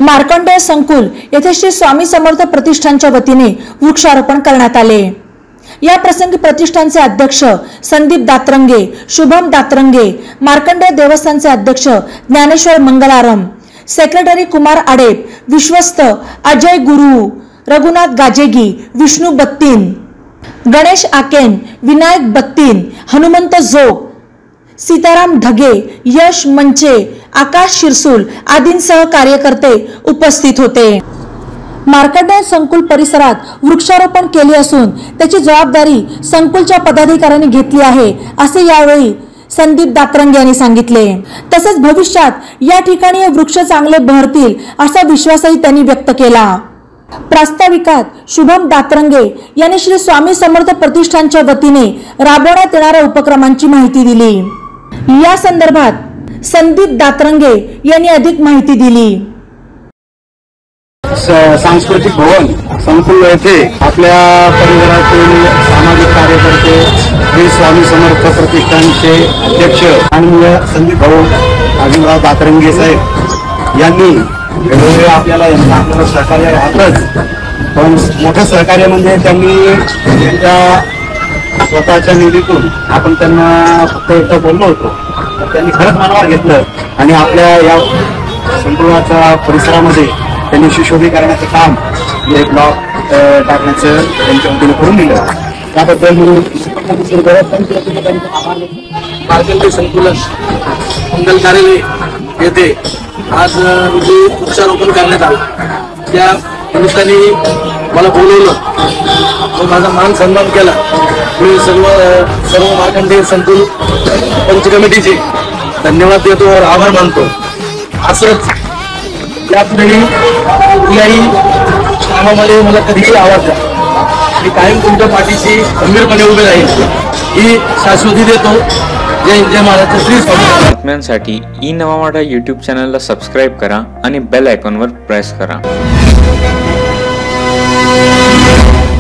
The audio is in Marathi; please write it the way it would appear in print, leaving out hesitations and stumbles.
मार्कंडेय संकुल येथे श्री स्वामी समर्थ प्रतिष्ठानच्या वतीने वृक्षारोपण करण्यात आले। या प्रसंगी प्रतिष्ठानचे अध्यक्ष संदीप दातरंगे, शुभम दातरंगे, मार्कंडेय देवस्थानचे अध्यक्ष ज्ञानेश्वर मंगलारम, सेक्रेटरी कुमार आडेप, विश्वस्त अजय गुरु, रघुनाथ गाजेगी, विष्णू बत्तीन, गणेश आकेन, विनायक बत्तीन, हनुमंत जोग, सीताराम ढगे, यश मंचे, आकाश शिरसूल आदींसह कार्यकर्ते उपस्थित होते। मार्कंडेय संकुल परिसरात वृक्षारोपण केले असून त्याची जबाबदारी संकुलच्या पदाधिकाऱ्यांनी घेतली आहे असे यावेळी संदीप दातरंगे यांनी सांगितले। तसेच भविष्यात या ठिकाणी वृक्ष चांगले बहरतील असा विश्वासही त्यांनी व्यक्त केला। प्रास्ताविकात शुभम दातरंगे यांनी श्री स्वामी समर्थ प्रतिष्ठानच्या वतीने राबवण्यात येणाऱ्या उपक्रमांची माहिती दिली। या संदर्भात संदीप दातरंगे यांनी अधिक माहिती दिली। सांस्कृतिक भवन संकुल येथे आपल्या परिवारातील सामाजिक कार्यकर्ते श्री स्वामी समर्थ प्रतिष्ठानचे अध्यक्ष माननीय संदीप भाऊ अजिमराव दातरंगे साहेब यांनी वेळोवेळी आपल्याला आपलं सहकार्य राहतच, पण मोठं सहकार्य म्हणजे त्यांनी त्यांच्या स्वतःच्या निधीतून आपण त्यांना फक्त एकदा बोललो होतो, तर त्यांनी खरंच मनावर घेतलं आणि आपल्या या संकुलाच्या परिसरामध्ये त्यांनी सुशोभीकरणाचं काम हे ब्लॉक टाकण्याचं त्यांच्या वतीने करून दिलं। त्याबद्दल मार्कंडेय संकुलन मंगल कार्यालय येथे आज वृक्षारोपण करण्यात आलं। त्या निमित्ताने मला बोलवलं, माझा मान सन्मान केला। मी सर्व मार्कंडेय संकुल पंच कमिटीचे धन्यवाद देतो और आभार मानतो। असंच यापुढे कुठल्याही कामामध्ये मला कधीही आवाज द्या, मी कायम तुमच्या पाठीशी गंभीरपणे उभे राहील ही शाश्वती देतो। जय जय महाराष्ट्र श्री स्वामी। बातम्यांसाठी ई नवा मराठा यूट्यूब चॅनलला सबस्क्राईब करा आणि बेल आयकॉनवर प्रेस करा।